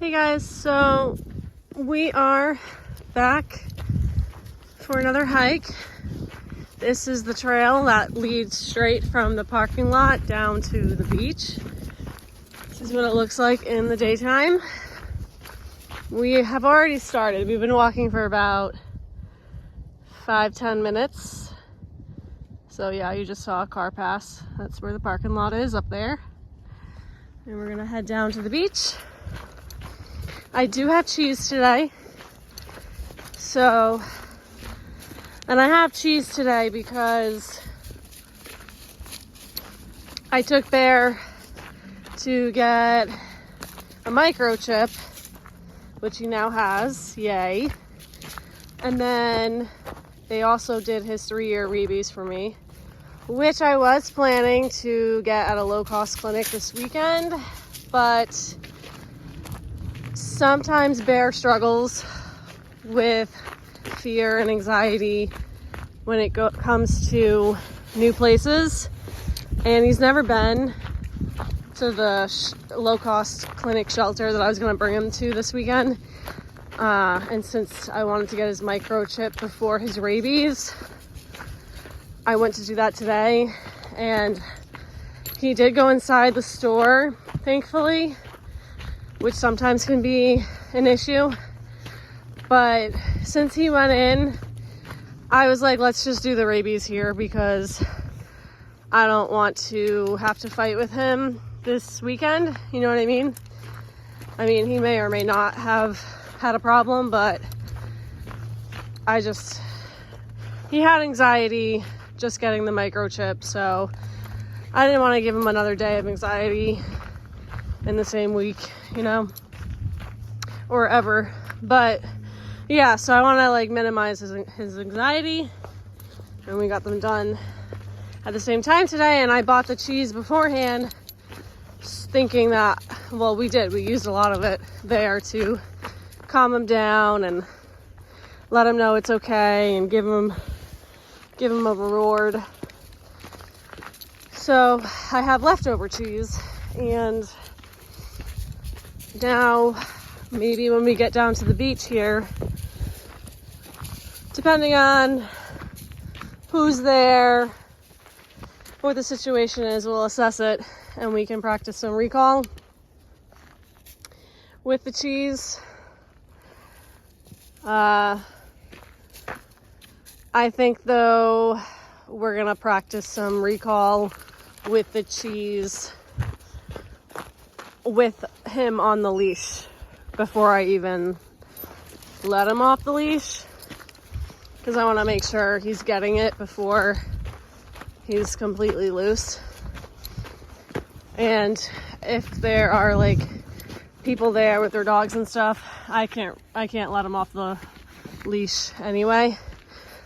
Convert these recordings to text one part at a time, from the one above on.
Hey guys, so we are back for another hike. This is the trail that leads straight from the parking lot down to the beach. This is what it looks like in the daytime. We have already started. We've been walking for about 5-10 minutes. So yeah, you just saw a car pass. That's where the parking lot is, up there. And we're gonna head down to the beach. I do have cheese today. And I have cheese today because I took Bear to get a microchip, which he now has, yay. And then they also did his 3-year rabies for me, which I was planning to get at a low-cost clinic this weekend, but sometimes Bear struggles with fear and anxiety when it comes to new places, and he's never been to the low-cost clinic shelter that I was going to bring him to this weekend. And since I wanted to get his microchip before his rabies, I went to do that today, and he did go inside the store, thankfully, which sometimes can be an issue. But since he went in, I was like, let's just do the rabies here because I don't want to have to fight with him this weekend. You know what I mean? I mean, he may or may not have had a problem, but he had anxiety just getting the microchip, so I didn't want to give him another day of anxiety in the same week, you know, or ever. But yeah, so I want to minimize his anxiety, and we got them done at the same time today. And I bought the cheese beforehand, thinking that, well, we used a lot of it there to calm him down and let him know it's okay and give him a reward. So I have leftover cheese, and now maybe when we get down to the beach here, depending on who's there, what the situation is, we'll assess it and we can practice some recall with the cheese. I think though we're gonna practice some recall with the cheese with him on the leash before I even let him off the leash, because I want to make sure he's getting it before he's completely loose. And if there are people there with their dogs and stuff, I can't let him off the leash anyway.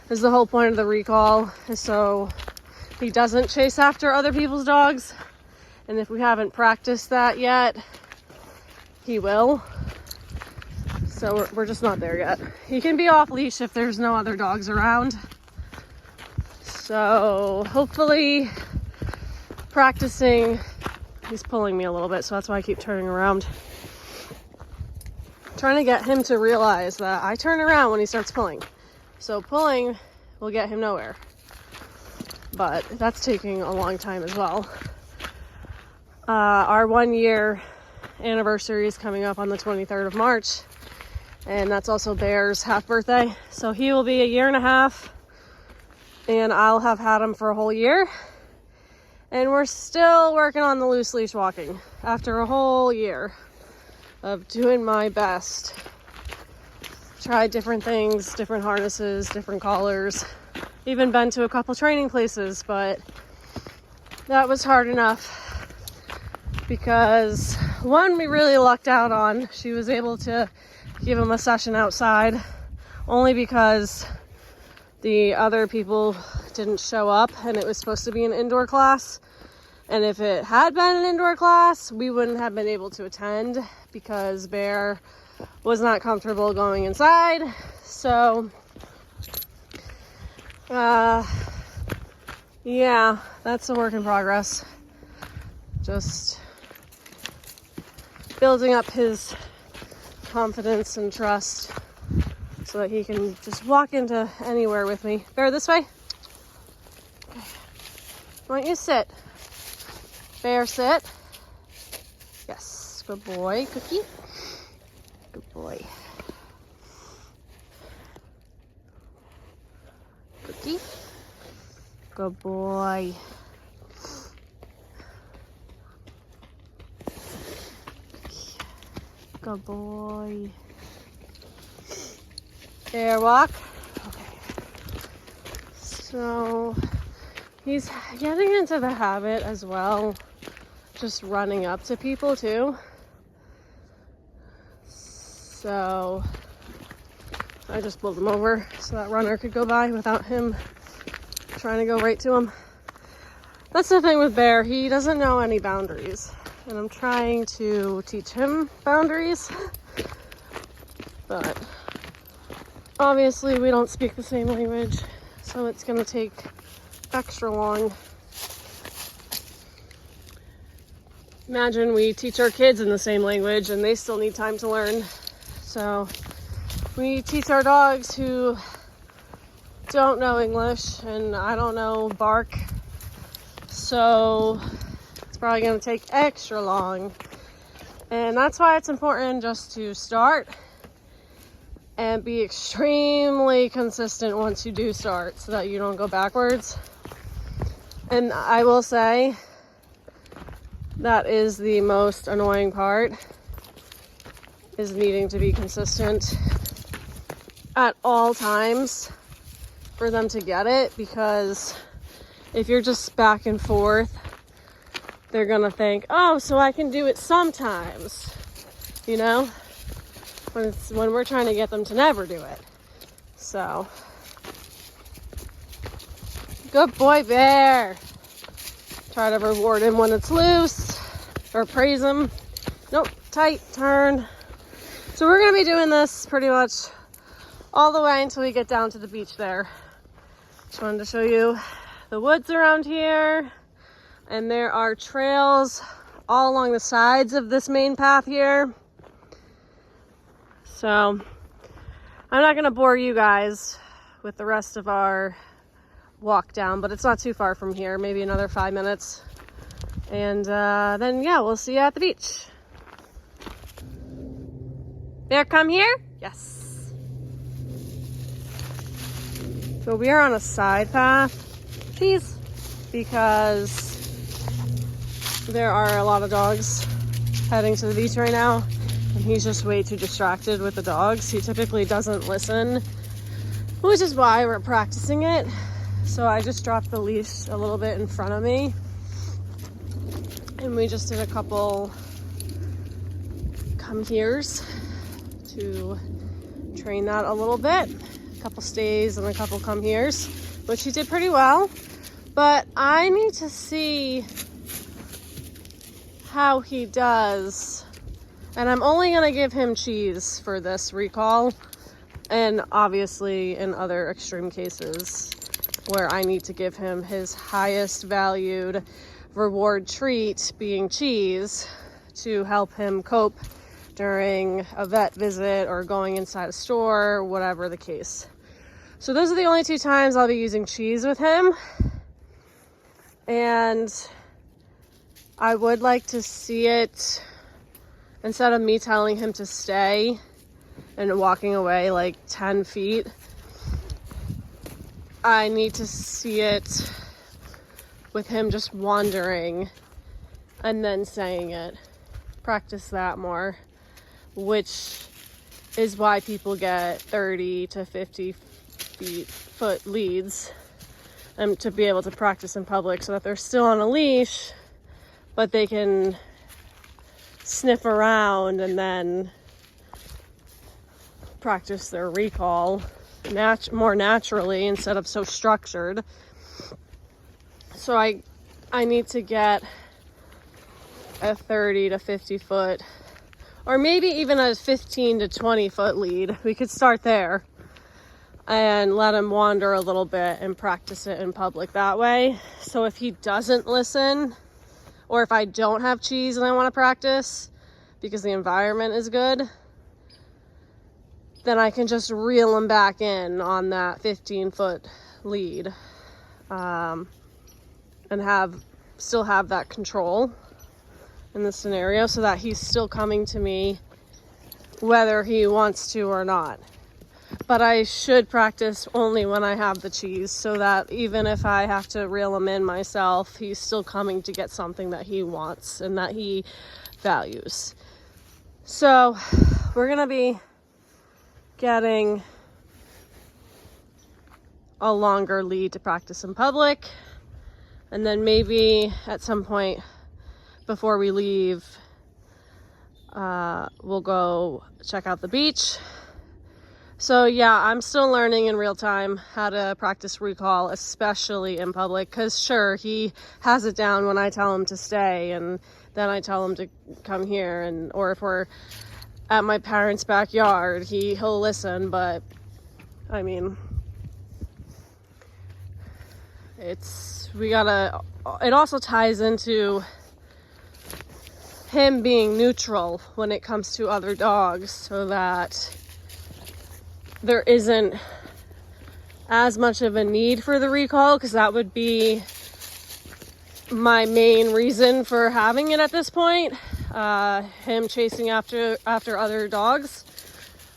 Because the whole point of the recall is so he doesn't chase after other people's dogs. And if we haven't practiced that yet, he will. So we're just not there yet. He can be off leash if there's no other dogs around. So hopefully practicing, he's pulling me a little bit, so that's why I keep turning around. Trying to get him to realize that I turn around when he starts pulling. So pulling will get him nowhere. But that's taking a long time as well. Our 1-year anniversary is coming up on the 23rd of March. And that's also Bear's half birthday. So he will be 1.5 years. And I'll have had him for a whole year. And we're still working on the loose leash walking after a whole year of doing my best. Tried different things, different harnesses, different collars. Even been to a couple training places, but that was hard enough. Because one, we really lucked out on. She was able to give him a session outside only because the other people didn't show up and it was supposed to be an indoor class. And if it had been an indoor class, we wouldn't have been able to attend because Bear was not comfortable going inside. So, yeah, that's a work in progress. Just building up his confidence and trust so that he can just walk into anywhere with me. Bear, this way. Okay. Why don't you sit? Bear, sit. Yes, good boy. Cookie. Good boy. Cookie. Good boy. Good boy. Bear, walk. Okay. So he's getting into the habit as well, just running up to people too. So I just pulled him over so that runner could go by without him trying to go right to him. That's the thing with Bear, he doesn't know any boundaries, and I'm trying to teach him boundaries, but obviously we don't speak the same language, so it's gonna take extra long. Imagine we teach our kids in the same language and they still need time to learn. So we teach our dogs who don't know English, and I don't know bark, so it's probably going to take extra long. And that's why it's important just to start and be extremely consistent once you do start so that you don't go backwards. And I will say that is the most annoying part, is needing to be consistent at all times for them to get it, because if you're just back and forth, they're gonna think, oh, so I can do it sometimes, you know, when we're trying to get them to never do it. So, good boy, Bear. Try to reward him when it's loose, or praise him. Nope, tight, turn. So we're gonna be doing this pretty much all the way until we get down to the beach there. Just wanted to show you the woods around here, and there are trails all along the sides of this main path here. So I'm not gonna bore you guys with the rest of our walk down, but it's not too far from here, maybe another 5 minutes. And then yeah, we'll see you at the beach. Bear, come here. Yes. So we are on a side path, please, because there are a lot of dogs heading to the beach right now, and he's just way too distracted with the dogs. He typically doesn't listen, which is why we're practicing it. So I just dropped the leash a little bit in front of me, and we just did a couple come heres to train that a little bit. A couple stays and a couple come heres, which he did pretty well. But I need to see how he does, and I'm only gonna give him cheese for this recall, and obviously in other extreme cases where I need to give him his highest valued reward treat, being cheese, to help him cope during a vet visit or going inside a store, whatever the case. So those are the only 2 times I'll be using cheese with him. And I would like to see it, instead of me telling him to stay and walking away like 10 feet, I need to see it with him just wandering and then saying it. Practice that more, which is why people get 30 to 50 foot leads, to be able to practice in public, so that they're still on a leash, but they can sniff around and then practice their recall more naturally instead of so structured. So I need to get a 30 to 50 foot, or maybe even a 15 to 20 foot lead. We could start there and let him wander a little bit and practice it in public that way. So if he doesn't listen, or if I don't have cheese and I want to practice because the environment is good, then I can just reel him back in on that 15-foot lead, and still have that control in the scenario, so that he's still coming to me whether he wants to or not. But I should practice only when I have the cheese, so that even if I have to reel him in myself, he's still coming to get something that he wants and that he values. So we're gonna be getting a longer lead to practice in public, and then maybe at some point before we leave, we'll go check out the beach. So yeah, I'm still learning in real time how to practice recall, especially in public, because sure, he has it down when I tell him to stay, and then I tell him to come here, and or if we're at my parents' backyard, he'll listen. But I mean, it also ties into him being neutral when it comes to other dogs, so that there isn't as much of a need for the recall, because that would be my main reason for having it at this point. Him chasing after other dogs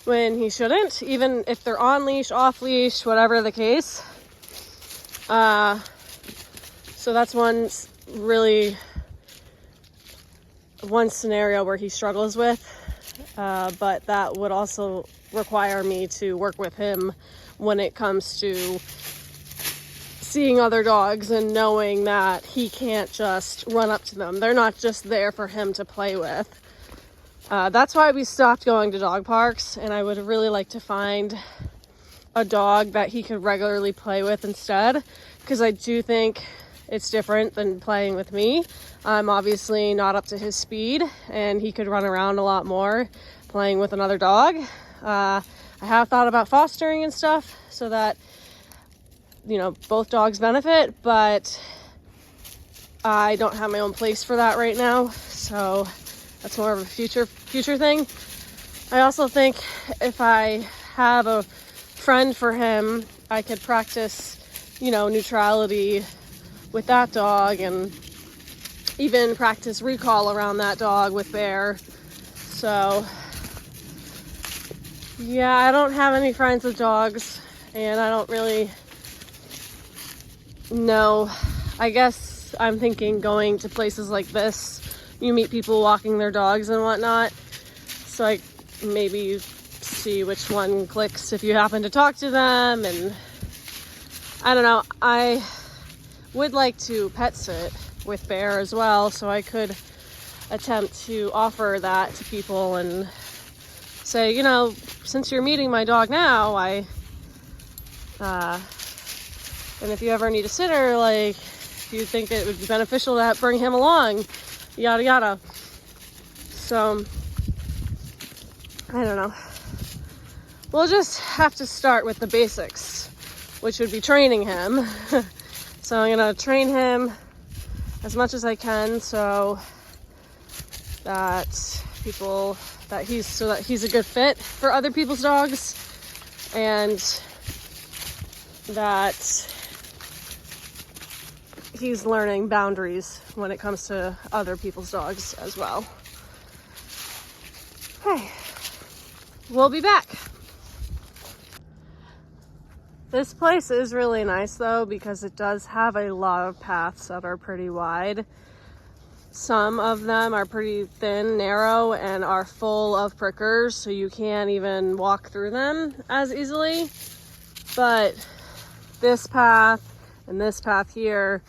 when he shouldn't, even if they're on leash, off leash, whatever the case. So that's one scenario where he struggles with, but that would also require me to work with him when it comes to seeing other dogs and knowing that he can't just run up to them. They're not just there for him to play with. That's why we stopped going to dog parks, and I would really like to find a dog that he could regularly play with instead, because I do think it's different than playing with me. I'm obviously not up to his speed, and he could run around a lot more playing with another dog. I have thought about fostering and stuff so that, you know, both dogs benefit, but I don't have my own place for that right now, so that's more of a future thing. I also think if I have a friend for him, I could practice, you know, neutrality with that dog, and even practice recall around that dog with Bear. So yeah, I don't have any friends with dogs, and I don't really know. I guess I'm thinking going to places like this, you meet people walking their dogs and whatnot, so I maybe see which one clicks if you happen to talk to them. And I don't know, I would like to pet sit with Bear as well, so I could attempt to offer that to people and say, you know, since you're meeting my dog now, and if you ever need a sitter, like, if you think it would be beneficial to bring him along, yada yada. So I don't know, we'll just have to start with the basics, which would be training him. So I'm gonna train him as much as I can, so that he's a good fit for other people's dogs, and that he's learning boundaries when it comes to other people's dogs as well. Okay, we'll be back. This place is really nice though, because it does have a lot of paths that are pretty wide. Some of them are pretty thin, narrow, and are full of prickers, so you can't even walk through them as easily. But this path and this path here,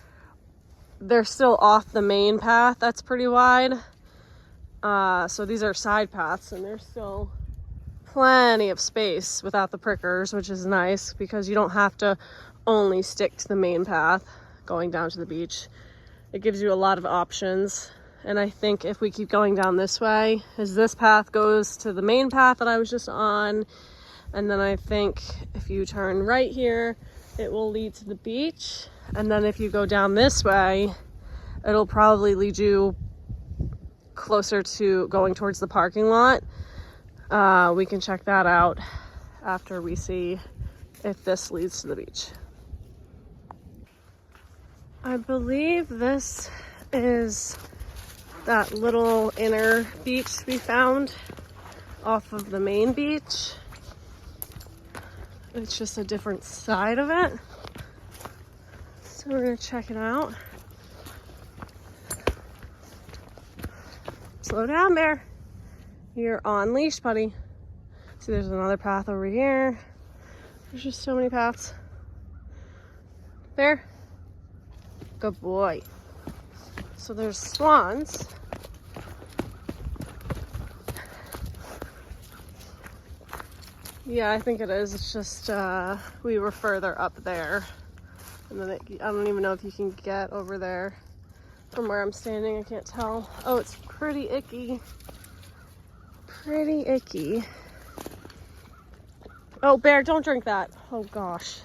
they're still off the main path that's pretty wide. So these are side paths, and there's still plenty of space without the prickers, which is nice because you don't have to only stick to the main path going down to the beach. It gives you a lot of options. And I think if we keep going down this way, as this path goes to the main path that I was just on, and then I think if you turn right here, it will lead to the beach. And then if you go down this way, it'll probably lead you closer to going towards the parking lot. We can check that out after we see if this leads to the beach. I believe this is that little inner beach we found off of the main beach. It's just a different side of it. So we're gonna check it out. Slow down, Bear. You're on leash, buddy. See, there's another path over here. There's just so many paths. Bear. Good boy. So there's swans. Yeah, I think it is. It's just we were further up there. And then I don't even know if you can get over there from where I'm standing. I can't tell. Oh, it's pretty icky. Pretty icky. Oh, Bear, don't drink that. Oh, gosh.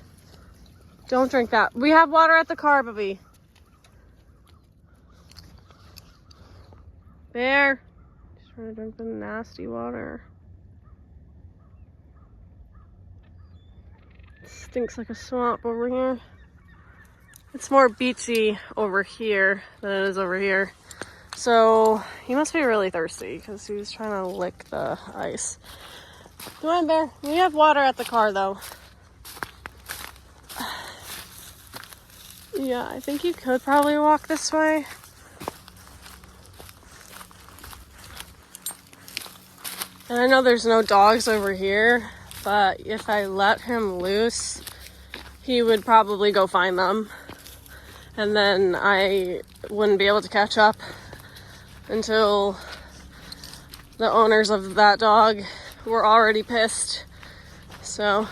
Don't drink that. We have water at the car, Bubby. Bear. He's trying to drink the nasty water. It stinks like a swamp over here. It's more beachy over here than it is over here. So he must be really thirsty because he was trying to lick the ice. Come on, Bear. We have water at the car, though. Yeah, I think you could probably walk this way. And I know there's no dogs over here, but if I let him loose, he would probably go find them. And then I wouldn't be able to catch up until the owners of that dog were already pissed. So,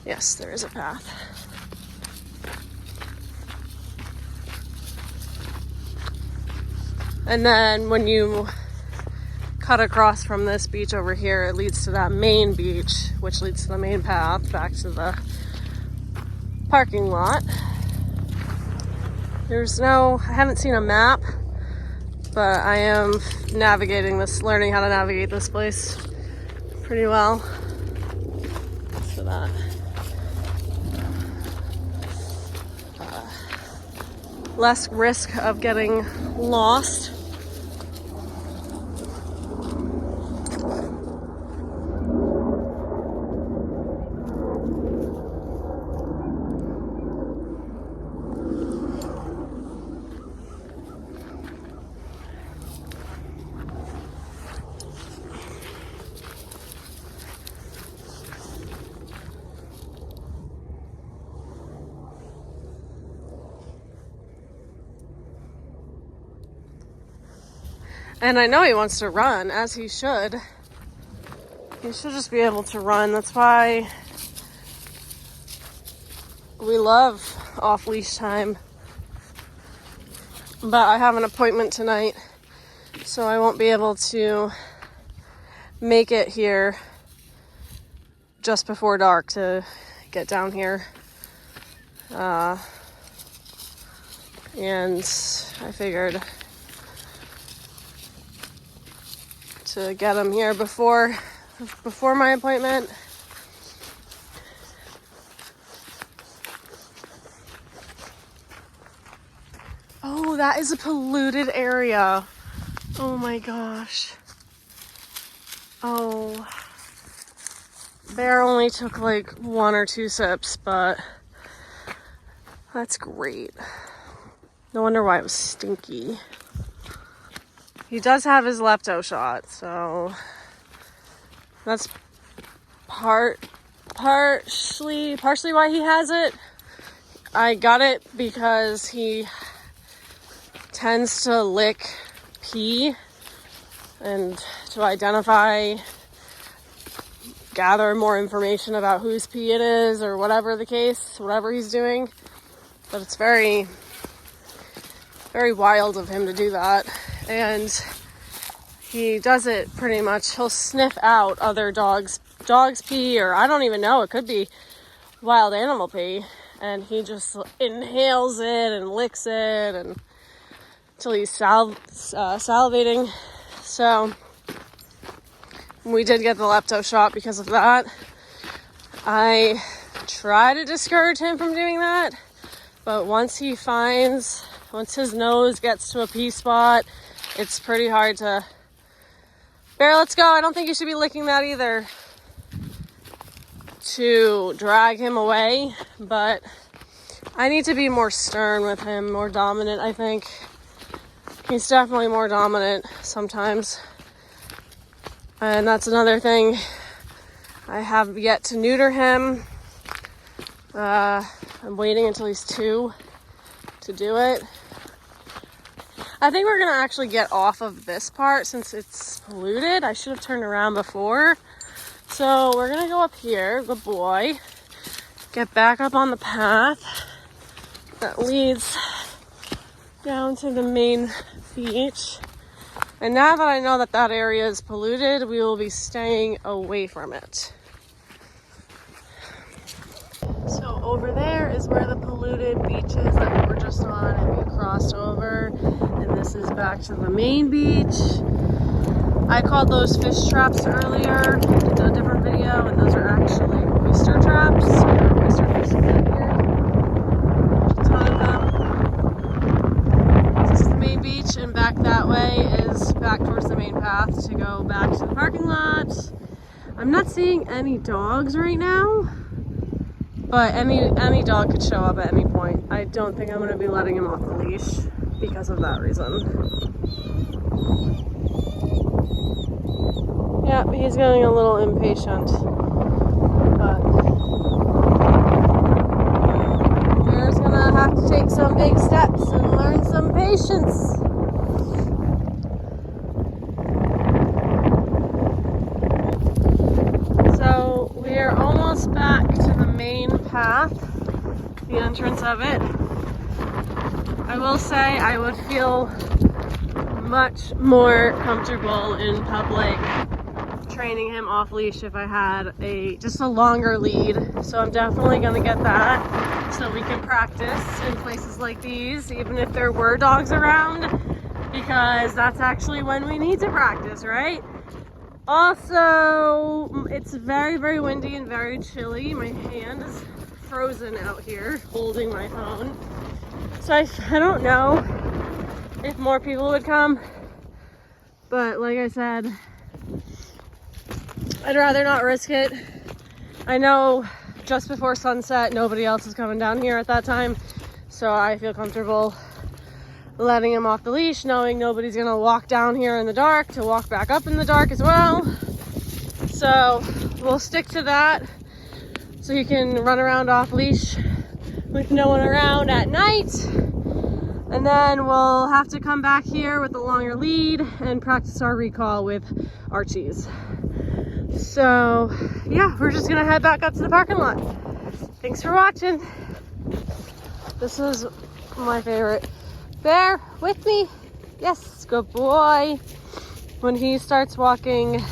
yes, there is a path. And then when you cut across from this beach over here, it leads to that main beach, which leads to the main path back to the parking lot. I haven't seen a map, but I am learning how to navigate this place pretty well. So that less risk of getting lost. And I know he wants to run, as he should. He should just be able to run. That's why we love off-leash time. But I have an appointment tonight, so I won't be able to make it here just before dark to get down here. And I figured to get him here before my appointment. Oh, that is a polluted area. Oh my gosh. Oh. Bear only took like 1 or 2 sips, but that's great. No wonder why it was stinky. He does have his lepto shot, so that's partially why he has it. I got it because he tends to lick pee and to gather more information about whose pee it is or whatever the case, whatever he's doing. But it's very, very wild of him to do that. And he does it pretty much. He'll sniff out other dogs' pee, or I don't even know. It could be wild animal pee. And he just inhales it and licks it until he's salivating. So we did get the lepto shot because of that. I try to discourage him from doing that, but once his nose gets to a pee spot, it's pretty hard to... Bear, let's go. I don't think you should be licking that either. To drag him away, but I need to be more stern with him, more dominant, I think. He's definitely more dominant sometimes. And that's another thing. I have yet to neuter him. I'm waiting until he's 2 to do it. I think we're gonna actually get off of this part since it's polluted. I should have turned around before. So we're gonna go up here, good boy. Get back up on the path that leads down to the main beach. And now that I know that that area is polluted, we will be staying away from it. So over there is where the polluted beach is that we were just on and we crossed over. And this is back to the main beach. I called those fish traps earlier, did a different video, and those are actually oyster traps. There are oyster fish in here. There's a ton of them. This is the main beach, and back that way is back towards the main path to go back to the parking lot. I'm not seeing any dogs right now, but any dog could show up at any point. I don't think I'm going to be letting him off the leash because of that reason. Yep, he's getting a little impatient, but Bear's gonna have to take some big steps and learn some patience. So we are almost back to the main path, the entrance of it. I will say I would feel much more comfortable in public training him off leash if I had just a longer lead. So I'm definitely gonna get that so we can practice in places like these, even if there were dogs around, because that's actually when we need to practice, right? Also, it's very, very windy and very chilly. My hand is frozen out here holding my phone. So I don't know if more people would come, but like I said, I'd rather not risk it. I know just before sunset, nobody else is coming down here at that time, so I feel comfortable letting him off the leash, knowing nobody's gonna walk down here in the dark to walk back up in the dark as well. So we'll stick to that so he can run around off leash with no one around at night. And then we'll have to come back here with a longer lead and practice our recall with Archie's. So yeah, we're just gonna head back up to the parking lot. Thanks for watching. This is my favorite. Bear, with me? Yes, good boy. When he starts walking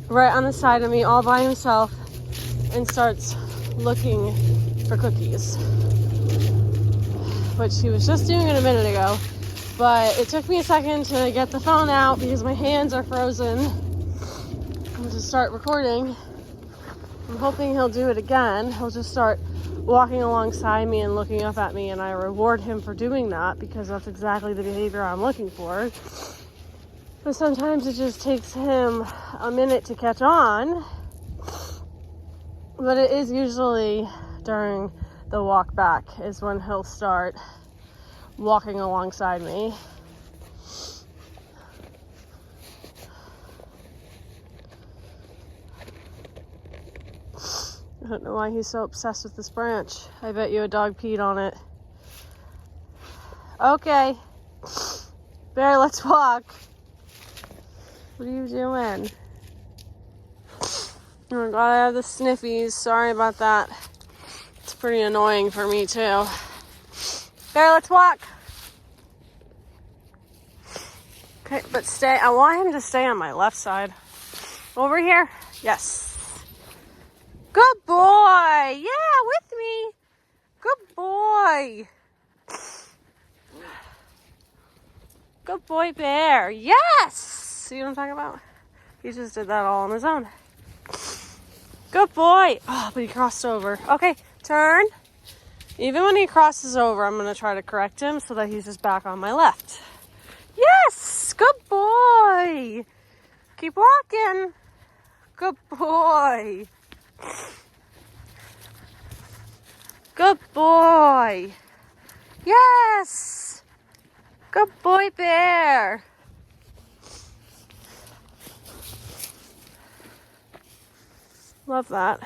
right on the side of me all by himself and starts looking for cookies, which he was just doing it a minute ago, but it took me a second to get the phone out because my hands are frozen and to start recording. I'm hoping he'll do it again. He'll just start walking alongside me and looking up at me, and I reward him for doing that because that's exactly the behavior I'm looking for. But sometimes it just takes him a minute to catch on, but it is usually during the walk back is when he'll start walking alongside me. I don't know why he's so obsessed with this branch. I bet you a dog peed on it. Okay. Bear, let's walk. What are you doing? Oh god, I have the sniffies. Sorry about that. It's pretty annoying for me too. Bear, let's walk. Okay, but stay. I want him to stay on my left side. Over here? Yes. Good boy. Yeah, with me. Good boy. Good boy, Bear. Yes. See what I'm talking about? He just did that all on his own. Good boy. Oh, but he crossed over. Okay, turn. Even when he crosses over, I'm going to try to correct him so that he's just back on my left. Yes, good boy. Keep walking. Good boy. Good boy. Yes. Good boy, Bear. Love that.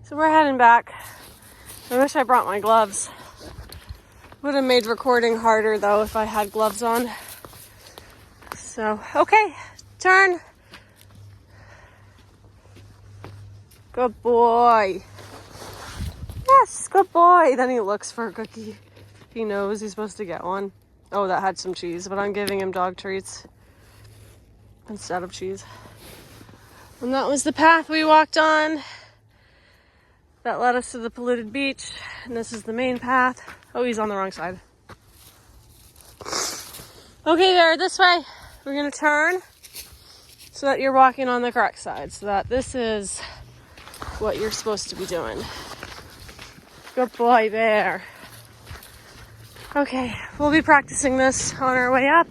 So we're heading back. I wish I brought my gloves. Would have made recording harder though if I had gloves on. So, okay, turn. Good boy. Yes, good boy. Then he looks for a cookie. He knows he's supposed to get one. Oh, that had some cheese, but I'm giving him dog treats instead of cheese. And that was the path we walked on that led us to the polluted beach. And this is the main path. Oh, he's on the wrong side. Okay, there, this way. We're gonna turn so that you're walking on the correct side, so that this is what you're supposed to be doing. Good boy, Bear. Okay, we'll be practicing this on our way up,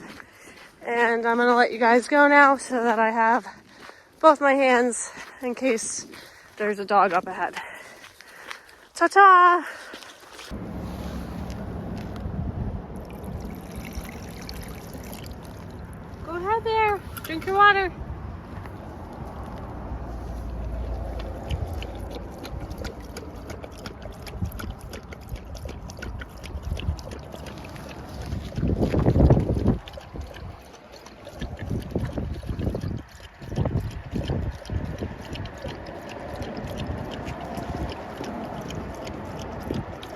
and I'm gonna let you guys go now so that I have both my hands in case there's a dog up ahead. Ta-ta! Go ahead there, drink your water.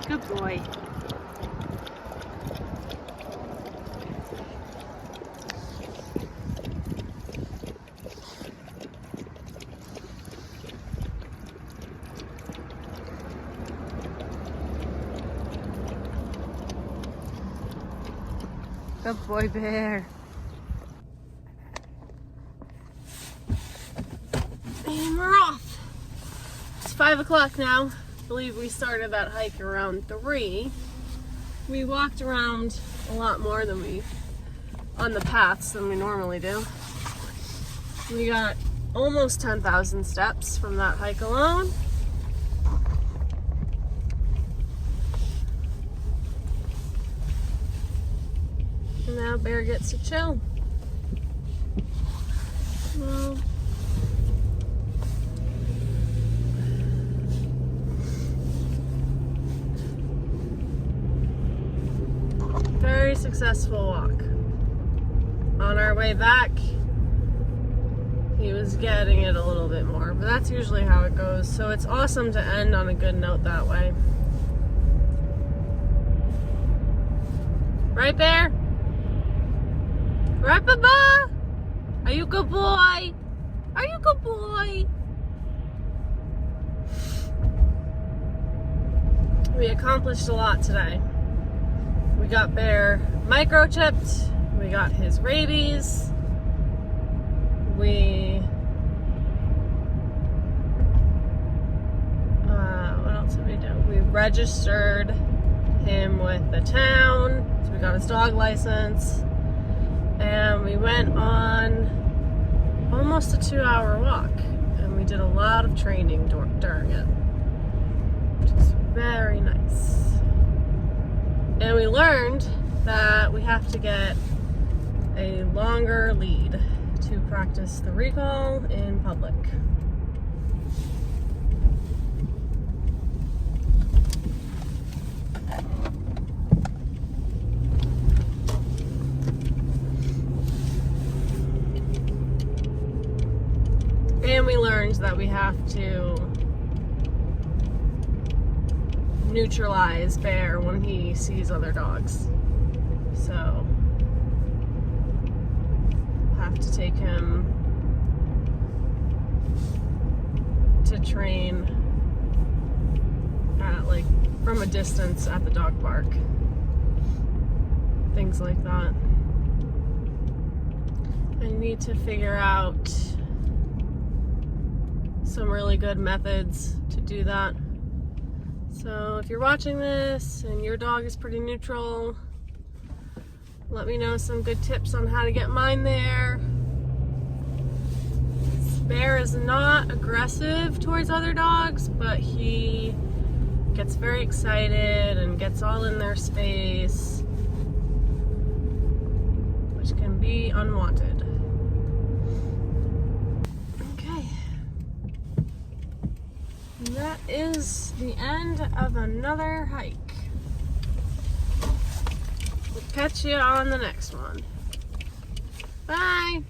Good boy. Good boy, Bear. And we're off. It's 5 o'clock now. I believe we started that hike around 3. We walked around a lot more than on the paths than we normally do. We got almost 10,000 steps from that hike alone. And now Bear gets to chill. Well, very successful walk. On our way back, he was getting it a little bit more, but that's usually how it goes. So it's awesome to end on a good note that way. Right, Bear? Right, Baba? Are you a good boy? Are you a good boy? We accomplished a lot today. We got Bear microchipped. We got his rabies. What else did we do? We registered him with the town. So we got his dog license. And we went on almost a 2-hour walk. And we did a lot of training during it, which is very nice. And we learned that we have to get a longer lead to practice the recall in public. And we learned that we have to neutralize Bear when he sees other dogs. So have to take him to train at, like, from a distance at the dog park. Things like that. I need to figure out some really good methods to do that. So if you're watching this and your dog is pretty neutral, let me know some good tips on how to get mine there. Bear is not aggressive towards other dogs, but he gets very excited and gets all in their space, which can be unwanted. Okay. And that is the end of another hike. We'll catch you on the next one. Bye!